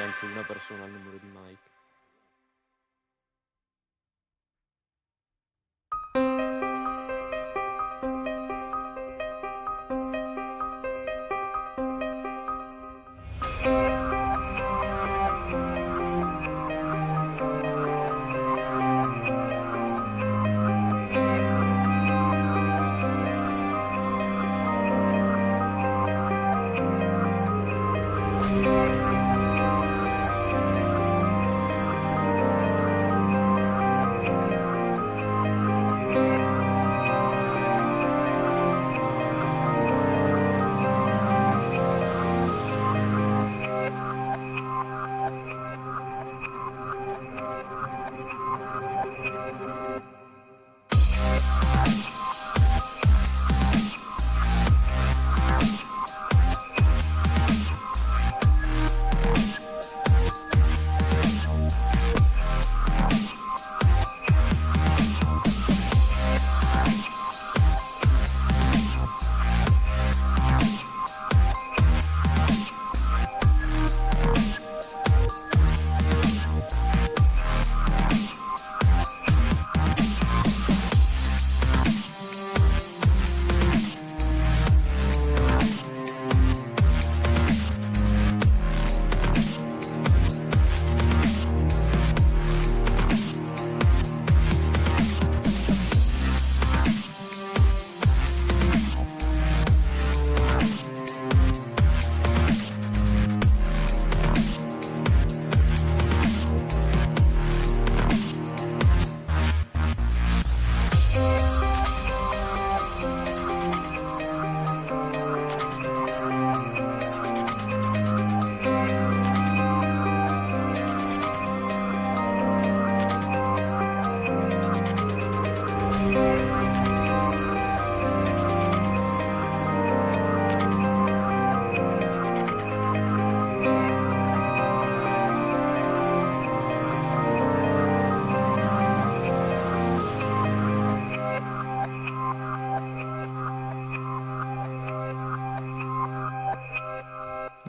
anche una persona al numero di Mike.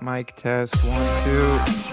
Mic test 1, 2.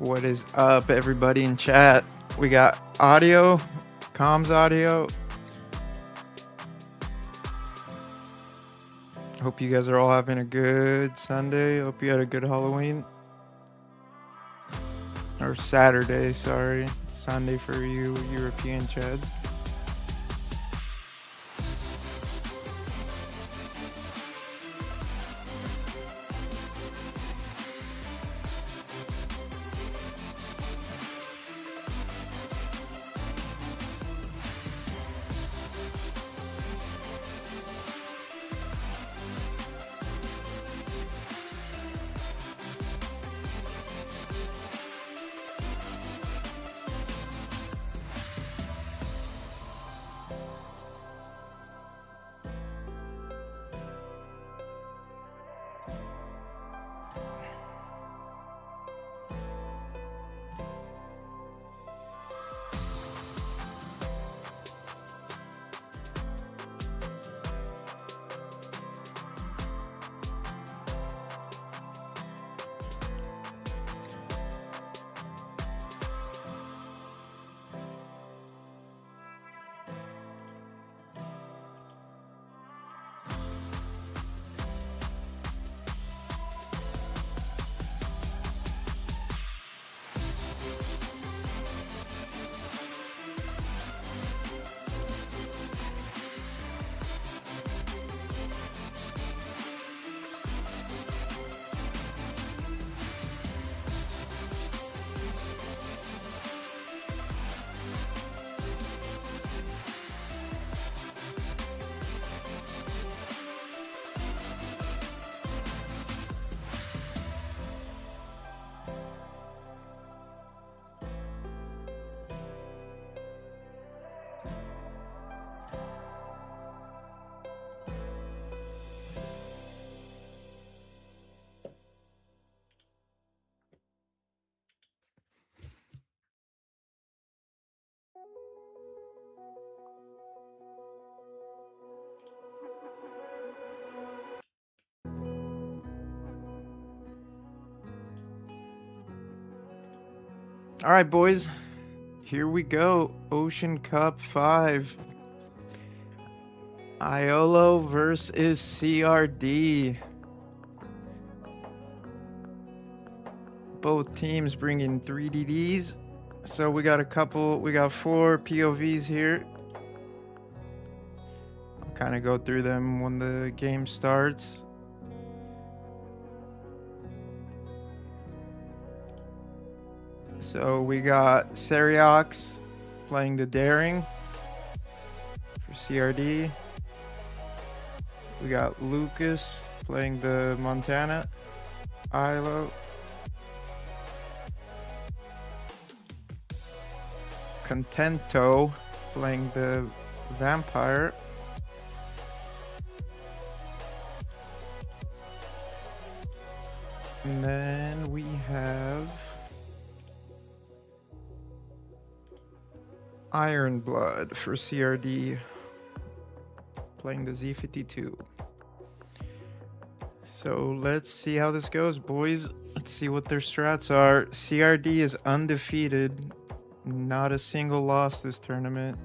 What is up, everybody in chat? We got audio, comms audio. Hope you guys are all having a good Sunday. Hope you had a good Halloween. Or Saturday, sorry. Sunday for you European chads. All right, boys. Here we go. Ocean Cup 5. IOLO versus CRD. Both teams bringing 3 DDs. So we got 4 POVs here. I'll kind of go through them when the game starts. So we got Seriox playing the Daring for CRD. We got Lucas playing the Montana IOLO. Contento playing the Vampire. And then we have Iron Blood for CRD playing the Z52. So let's see how this goes, boys. Let's see what their strats are. CRD is undefeated. Not a single loss this tournament.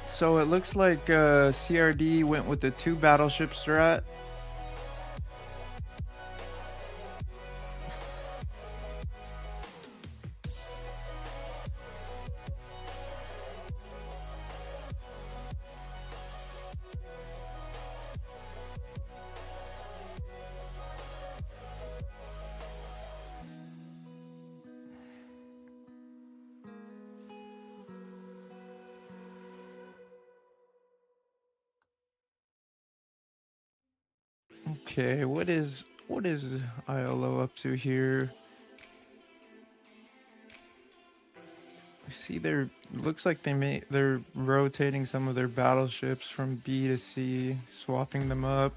So it looks like CRD went with the 2 battleship strat. Okay, what is IOLO up to here? I see looks like they're rotating some of their battleships from B to C, swapping them up.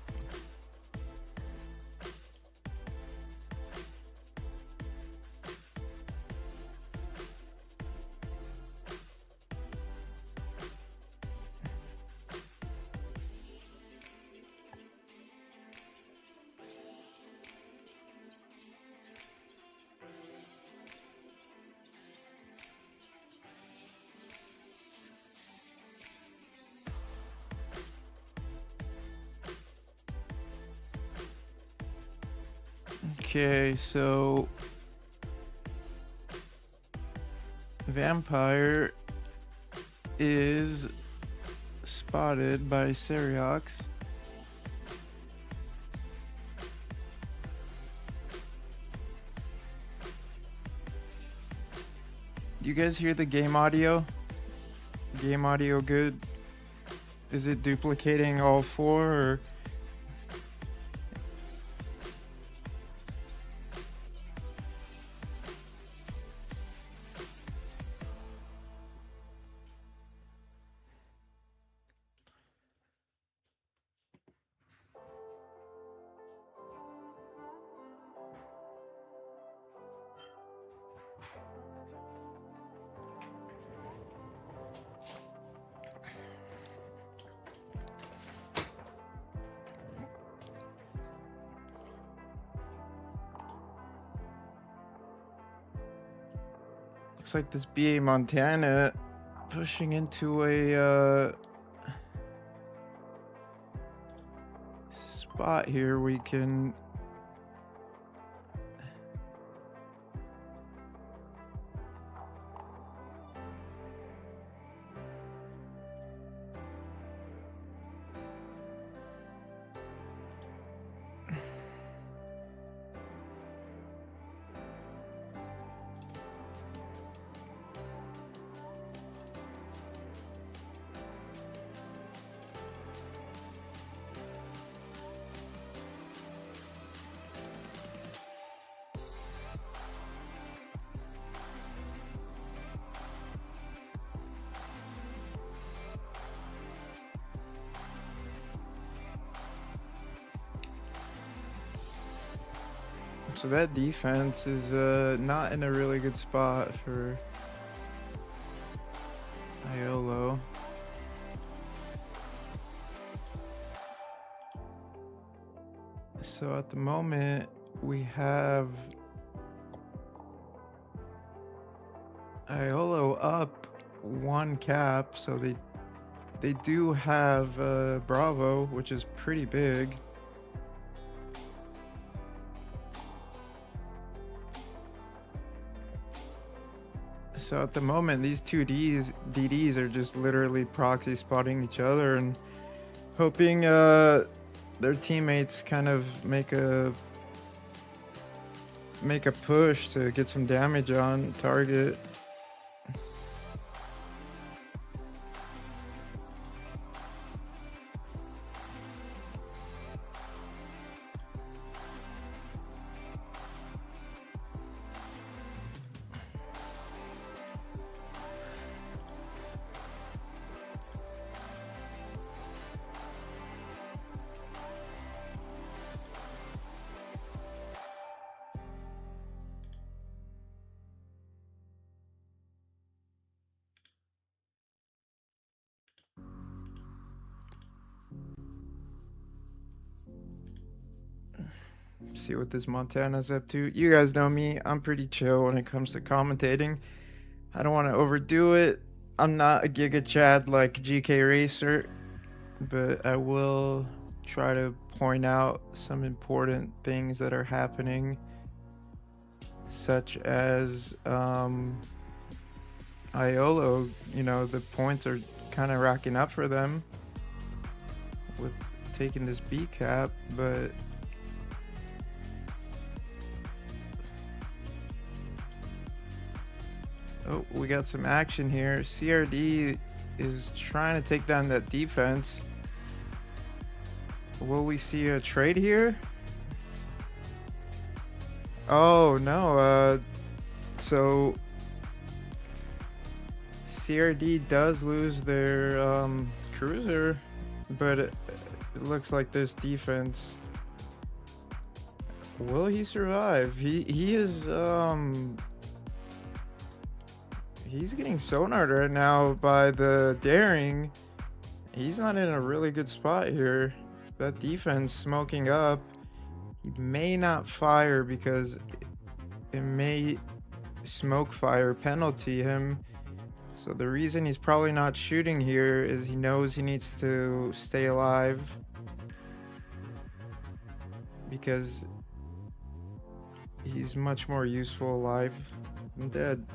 Okay, so Vampire is spotted by Seriox. Do you guys hear the game audio? Game audio good? Is it duplicating all 4 or? Looks like this BA Montana pushing into a spot here. We can So that defense is not in a really good spot for IOLO. So at the moment we have IOLO up 1 cap, so they do have Bravo, which is pretty big. So at the moment, these two DDs are just literally proxy spotting each other and hoping their teammates kind of make a push to get some damage on target. See what this Montana's up to. You guys know me, I'm pretty chill when it comes to commentating. I don't want to overdo it. I'm not a Giga Chad like GK Racer, but I will try to point out some important things that are happening, such as IOLO. You know, the points are kind of racking up for them with taking this B cap, but oh, we got some action here. CRD is trying to take down that defense. Will we see a trade here? Oh no, so CRD does lose their cruiser, but it looks like this defense, will he survive? He is he's getting sonared right now by the daring. He's not in a really good spot here. That defense smoking up. He may not fire because it may smoke fire penalty him. So the reason he's probably not shooting here is he knows he needs to stay alive, because he's much more useful alive than dead.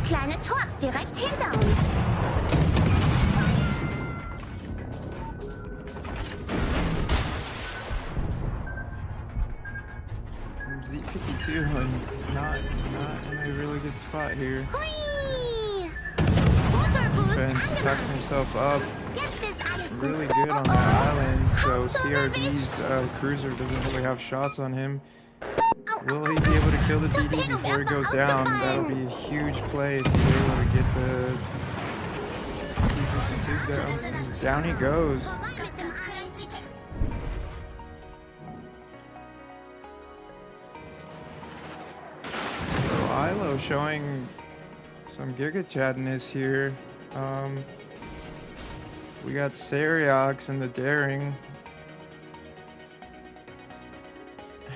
Kleine Torps direkt hinter uns. Z52 not in a really good spot here. Hui! Defense tucked himself up really good on that island, so CRD's cruiser doesn't really have shots on him. Will he be able to kill the DD before he goes down? That'll be a huge play if he's able to get the C-52 down. Down he goes. So ILO showing some Giga Chadness here. We got Seriox and the Daring.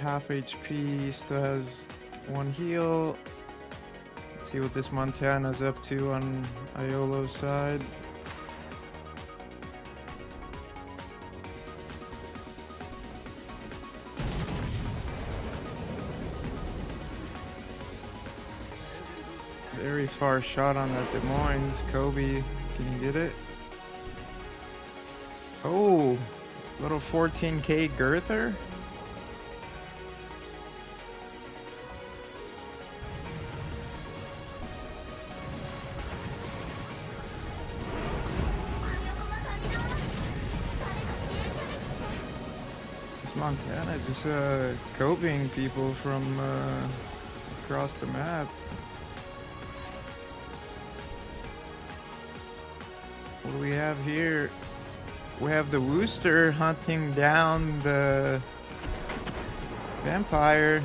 Half HP, still has 1 heal. Let's see what this Montana's up to on IOLO's side. Very far shot on that Des Moines. Kobe, can you get it? Oh, little 14K girther. This Montana just coping people from across the map. What do we have here? We have the Wooster hunting down the vampire,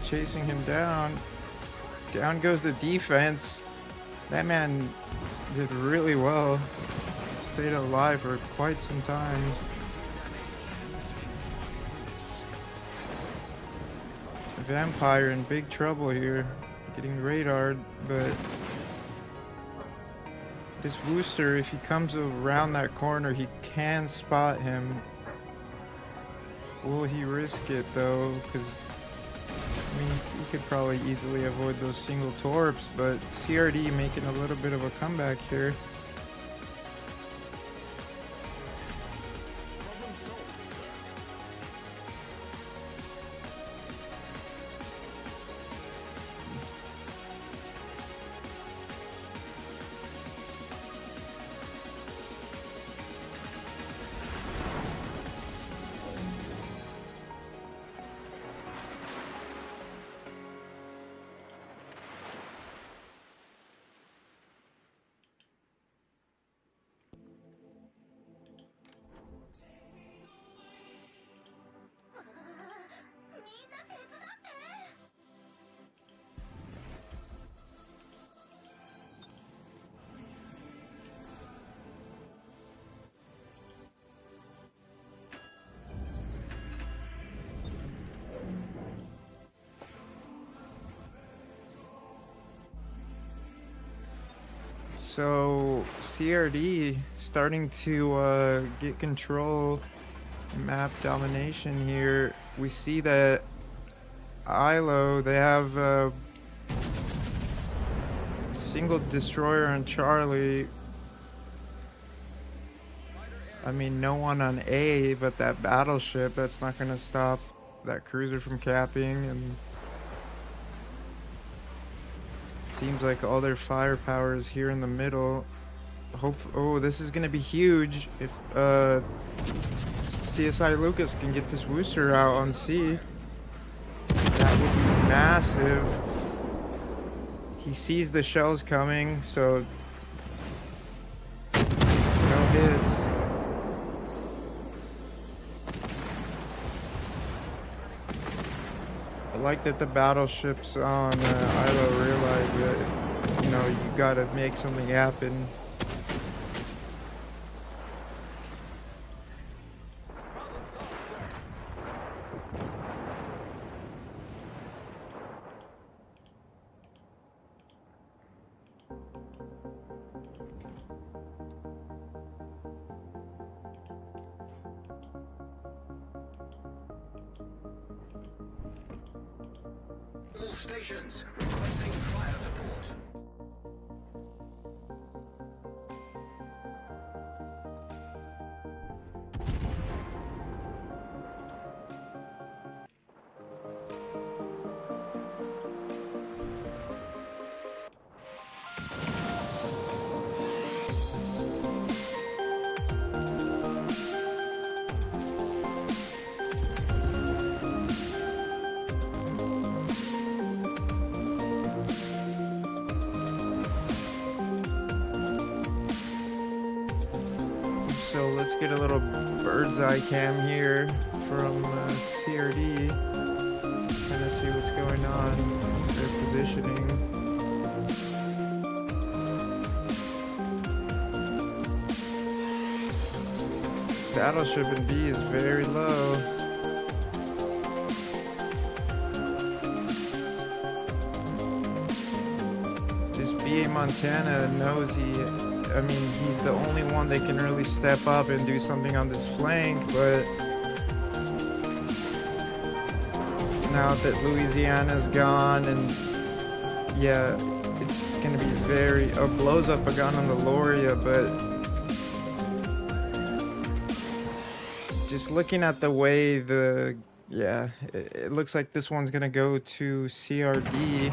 chasing him down. Down goes the defense. That man did really well. Stayed alive for quite some time. The vampire in big trouble here, getting radared, but this Wooster, if he comes around that corner, he can spot him. Will he risk it though? Because I mean, he could probably easily avoid those single torps, but CRD making a little bit of a comeback here. So CRD starting to get control, map domination here. We see that IOLO, they have a single destroyer on Charlie. I mean, no one on A, but that battleship, that's not going to stop that cruiser from capping. And seems like all their firepower is here in the middle. Oh, this is gonna be huge if CSI Lucas can get this Wooster out on C. That would be massive. He sees the shells coming, so no hits. I like that the battleships on ILO realize that, you know, you gotta make something happen. All stations requesting fire support. So let's get a little bird's eye cam here from CRD. Kind of see what's going on, their positioning. Battleship in B is very low. This BA Montana knows I mean, he's the only one that can really step up and do something on this flank, but now that Louisiana's gone, and yeah, it's gonna be very blows up a gun on the Loria, but just looking at the way it looks like this one's gonna go to CRD.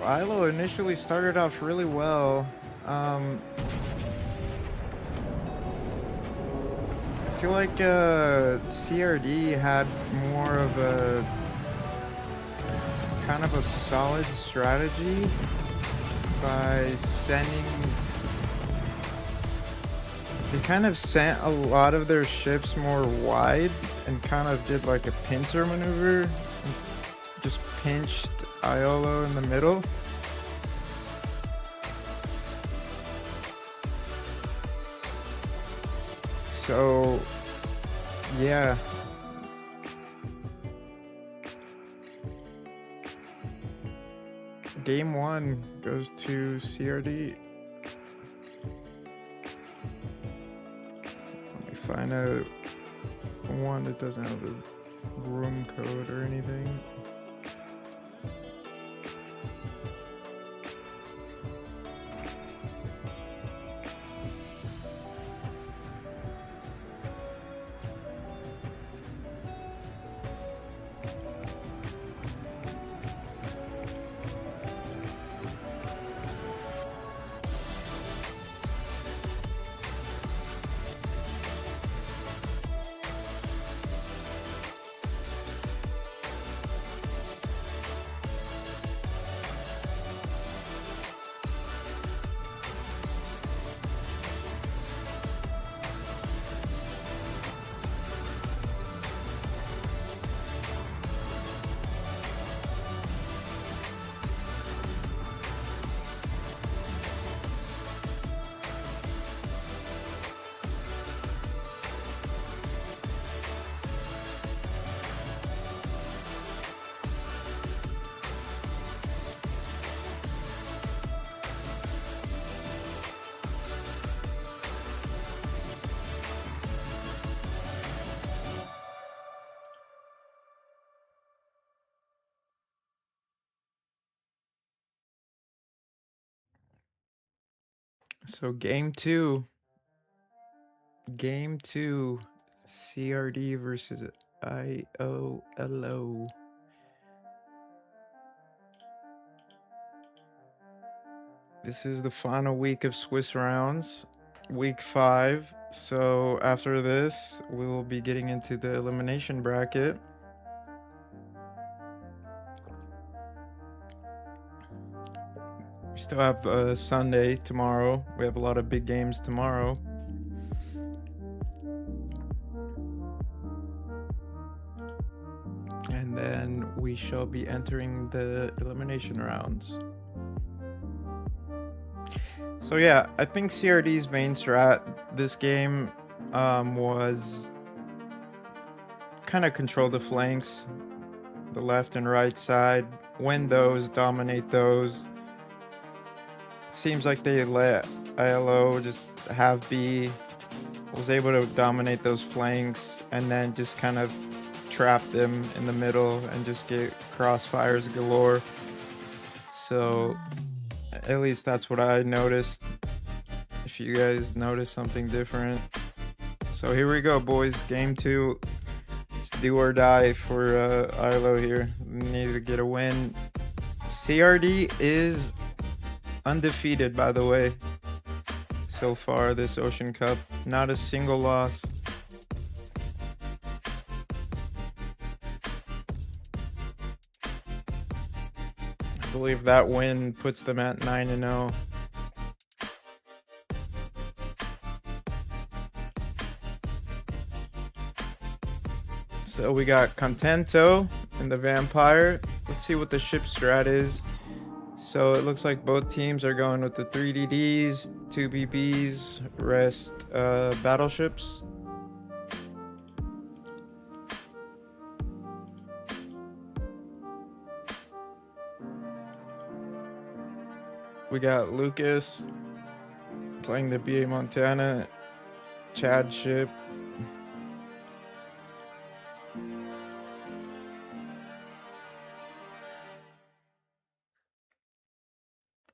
IOLO initially started off really well. I feel like CRD had more of a kind of a solid strategy by they kind of sent a lot of their ships more wide and kind of did like a pincer maneuver, just pinched IOLO in the middle. So, yeah. Game 1 goes to CRD. Let me find a one that doesn't have the room code or anything. So game two, CRD versus IOLO. This is the final week of Swiss rounds, week 5. So after this, we will be getting into the elimination bracket. We still have Sunday tomorrow. We have a lot of big games tomorrow. And then we shall be entering the elimination rounds. So yeah, I think CRD's main strat this game was kind of control the flanks, the left and right side, win those, dominate those. Seems like they let IOLO just have B, was able to dominate those flanks, and then just kind of trap them in the middle and just get crossfires galore. So at least that's what I noticed. If you guys notice something different. So here we go, boys. Game 2. It's do or die for IOLO here. We need to get a win. CRD is undefeated, by the way, so far this Ocean Cup. Not a single loss. I believe that win puts them at 9-0. So we got Contento and the Vampire. Let's see what the ship strat is. So it looks like both teams are going with the 3DDs, 2BBs, rest battleships. We got Lucas playing the BA Montana Chad ship.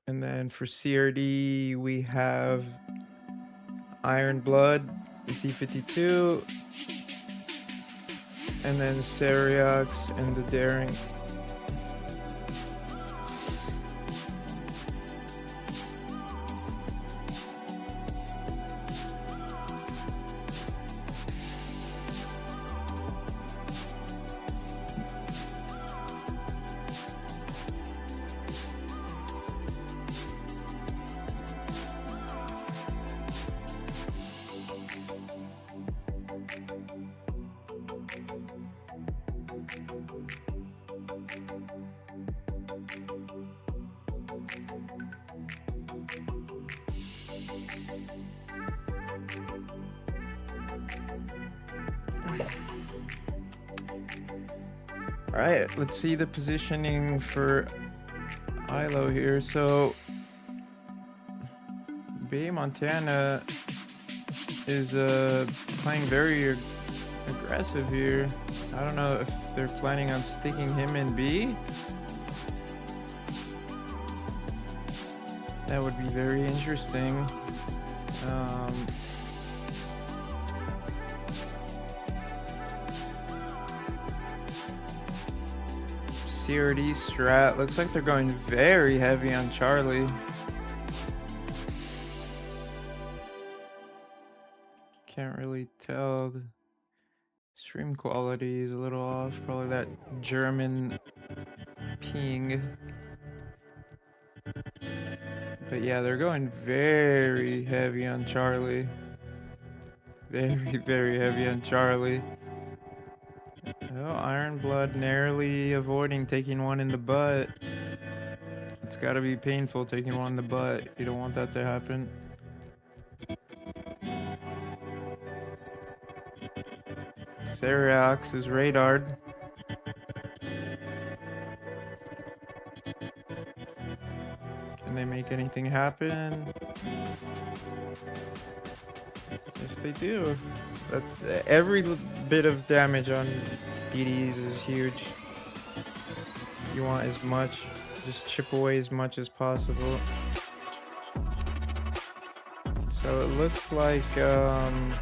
And then for CRD, we have Iron Blood, C52, and then Seriox and the Daring. All right, let's see the positioning for ILO here. So, Bay Montana is playing very aggressive here. I don't know if they're planning on sticking him in B. That would be very interesting. CRD strat looks like they're going very heavy on Charlie. Can't really tell. The stream quality is a little off. Probably that German ping. But yeah, they're going very heavy on Charlie. Very, very heavy on Charlie. Oh, Iron Blood narrowly avoiding taking one in the butt. It's gotta be painful taking one in the butt. You don't want that to happen. Seriox is radared. Can they make anything happen? Yes, they do. That's every bit of damage on DDs is huge. You want as much, just chip away as much as possible. So it looks like I'm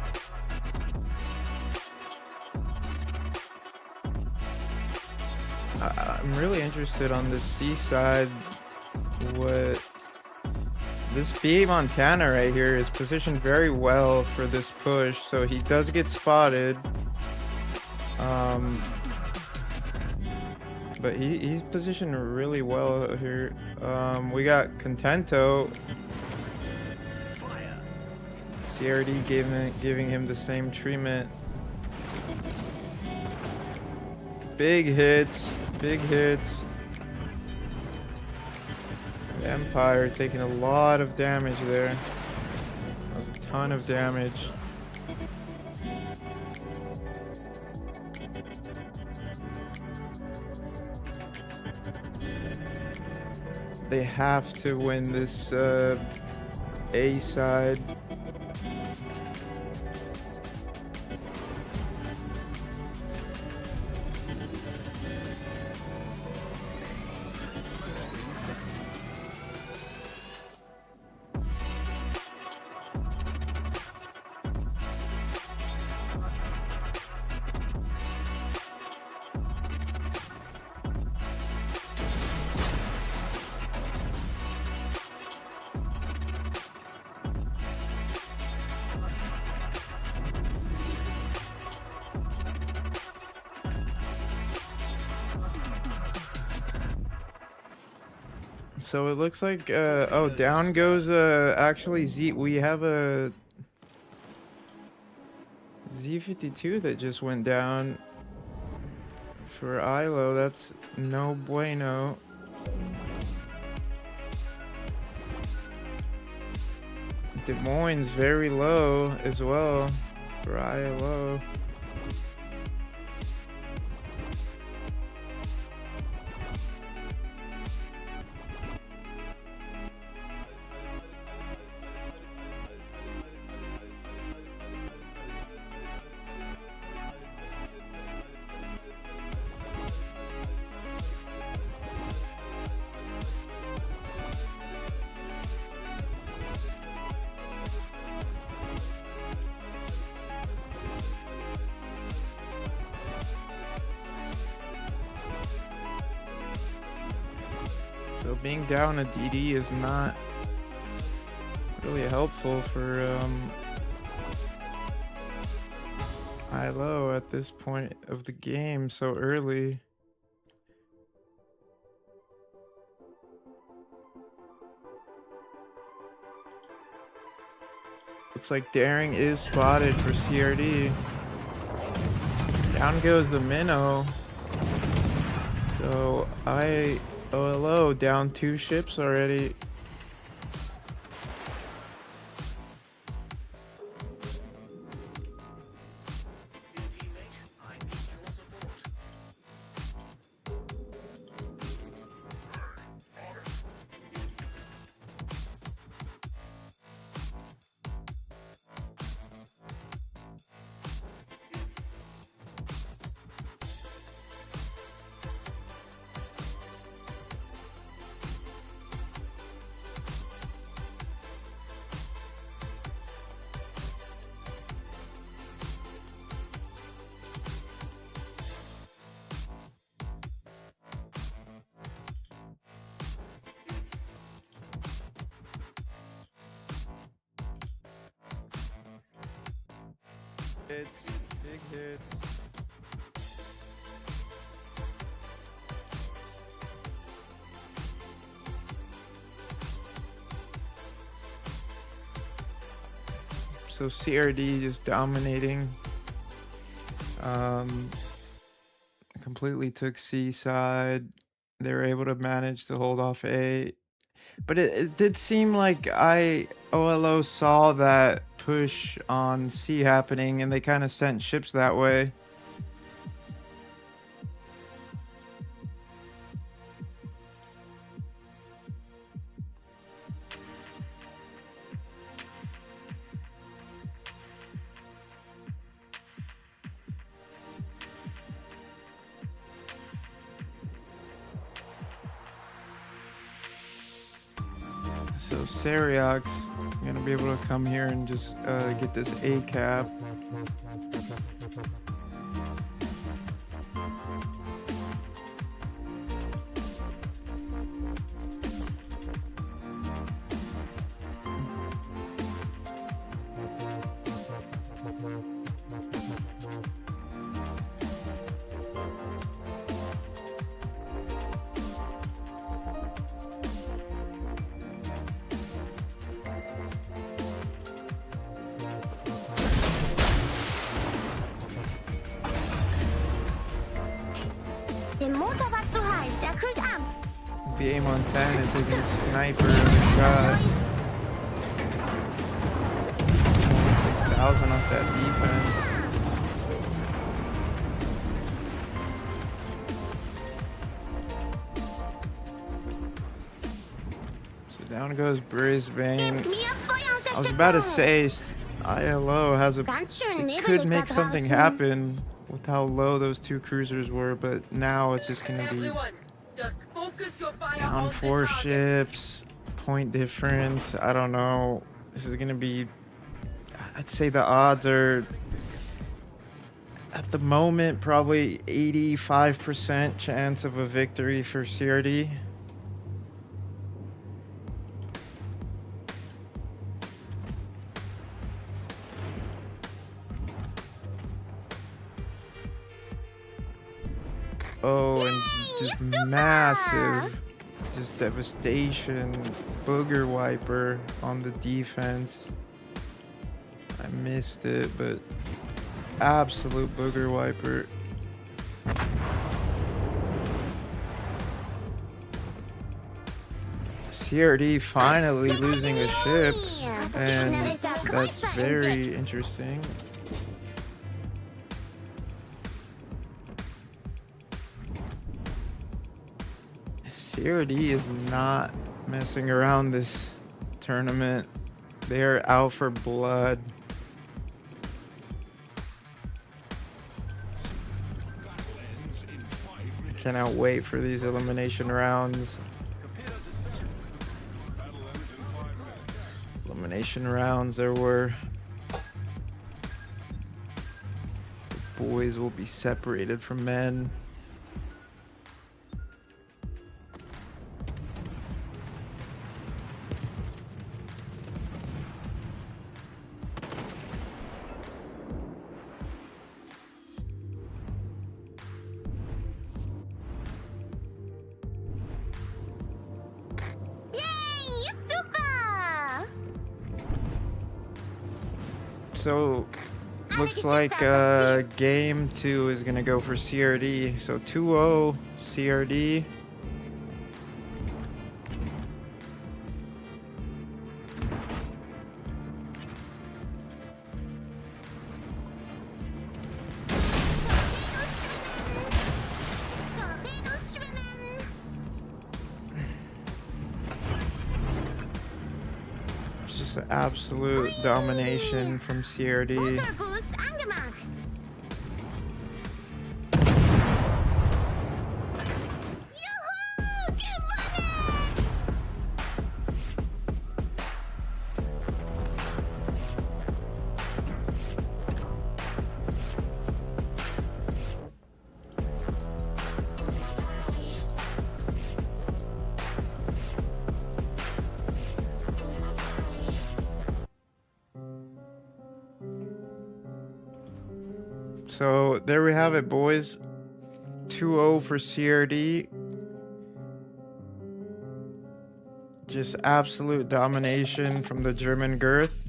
really interested on the C side. What this BA Montana right here is positioned very well for this push, so he does get spotted. But he's positioned really well here. We got Contento. CRD giving him the same treatment. Big hits, big hits. Empire taking a lot of damage there. That was a ton of damage. They have to win this A side. So it looks like, oh, down goes, actually Z, we have a Z52 that just went down for ILO. That's no bueno. Des Moines very low as well for IOLO. So being down a DD is not really helpful for ILO at this point of the game so early. Looks like daring is spotted for CRD. Down goes the minnow. So IOLO down 2 ships already. Hits, big hits. So CRD just dominating. Completely took C side. They were able to manage to hold off A. But it did seem like IOLO saw that push on C happening and they kind of sent ships that way. So Seriak's gonna be able to come here and just get this A cap. Der Motor war zu heiß, er kühlt ab. BA on 10 is taking a sniper in the shot. Only 6,000 off that defense. So down goes Brisbane. Mir I was about to Feuerunterstützung. say ILO has a Ganz schön it nebelig could da make something draußen. happen with how low those 2 cruisers were, but now it's just gonna be Everyone, just focus your fire down on 4 the target. ships, point difference. I don't know. This is gonna be. I'd say the odds are at the moment probably 85% chance of a victory for CRD. Oh, and just massive, just devastation, booger wiper on the defense. I missed it, but absolute booger wiper. CRD finally losing a ship, and that's very interesting. CRD is not messing around this tournament. They're out for blood. I cannot wait for these elimination rounds. Elimination rounds are where the boys will be separated from men. Yay! Super! So looks like game 2 is gonna go for CRD. So 2-0 CRD. It's just an absolute domination from CRD. Motorboost angemacht. Juhu! Gewonnen! So there we have it, boys. 2-0 for CRD. Just absolute domination from the German girth.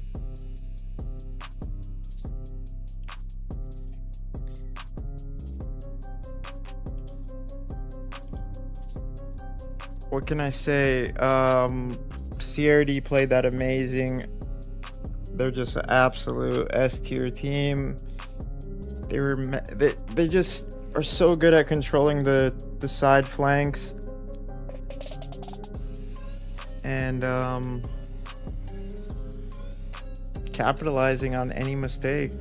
What can I say? CRD played that amazing. They're just an absolute S tier team. They just are so good at controlling the side flanks and capitalizing on any mistake.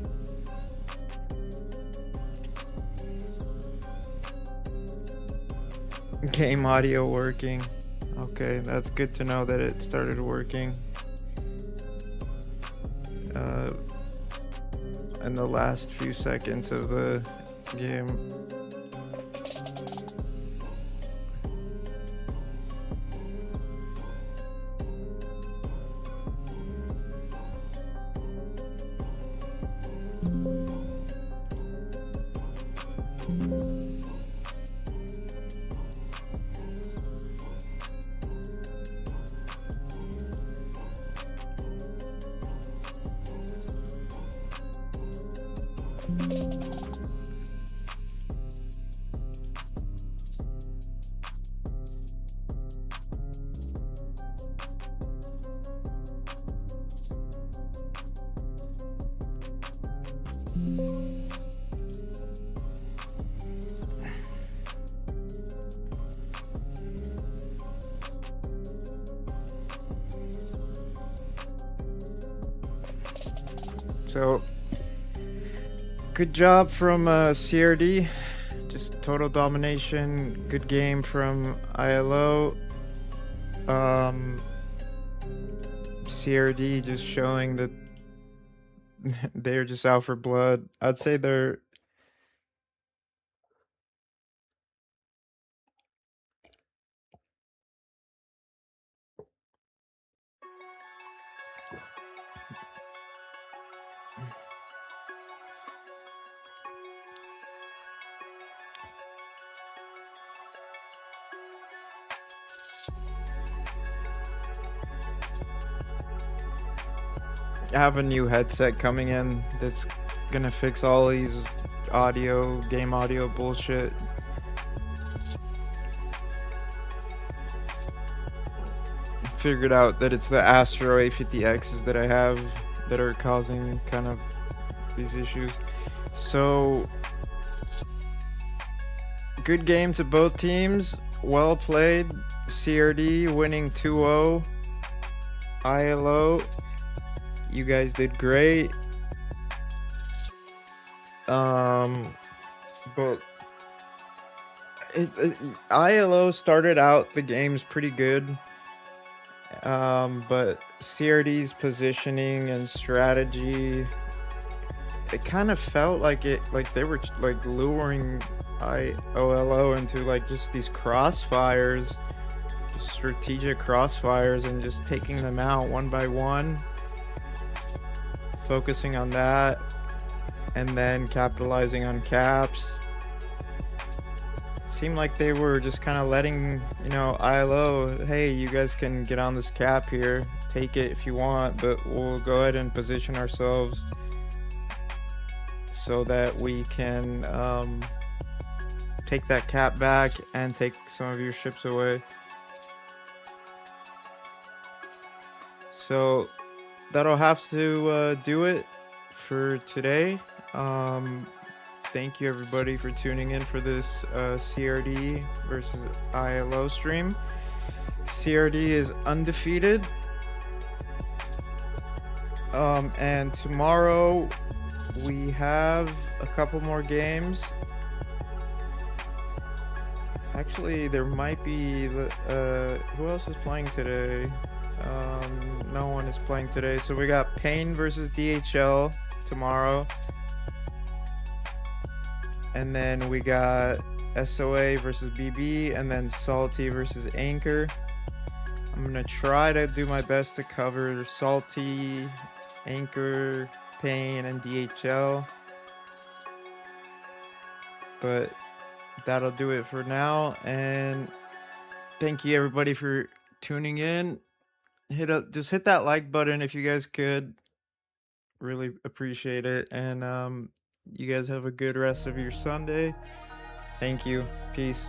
Game audio working. Okay, that's good to know that it started working. In the last few seconds of the game. So, good job from CRD. Just total domination. Good game from IOLO. CRD just showing that they're just out for blood. I'd say they're I have a new headset coming in that's gonna fix all these game audio bullshit. figured out that it's the Astro A50Xs that I have that are causing kind of these issues. So good game to both teams. Well played. CRD winning 2-0. IOLO, you guys did great. But ILO started out the games pretty good. But CRD's positioning and strategy, it kind of felt like they were like luring IOLO into like just these crossfires, just strategic crossfires, and just taking them out one by one, focusing on that, and then capitalizing on caps. It seemed like they were just kind of letting, you know, ILO, hey, you guys can get on this cap here, take it if you want, but we'll go ahead and position ourselves so that we can take that cap back and take some of your ships away. So that'll have to do it for today. Thank you everybody for tuning in for this CRD versus ILO stream. CRD is undefeated. And tomorrow we have a couple more games. Actually, there might be who else is playing today? No one is playing today. So we got Pain versus DHL tomorrow. And then we got SOA versus BB, and then Salty versus Anchor. I'm gonna try to do my best to cover Salty, Anchor, Pain, and DHL. But that'll do it for now, and thank you everybody for tuning in. Just hit that like button if you guys could. Really appreciate it, and you guys have a good rest of your Sunday. Thank you. Peace.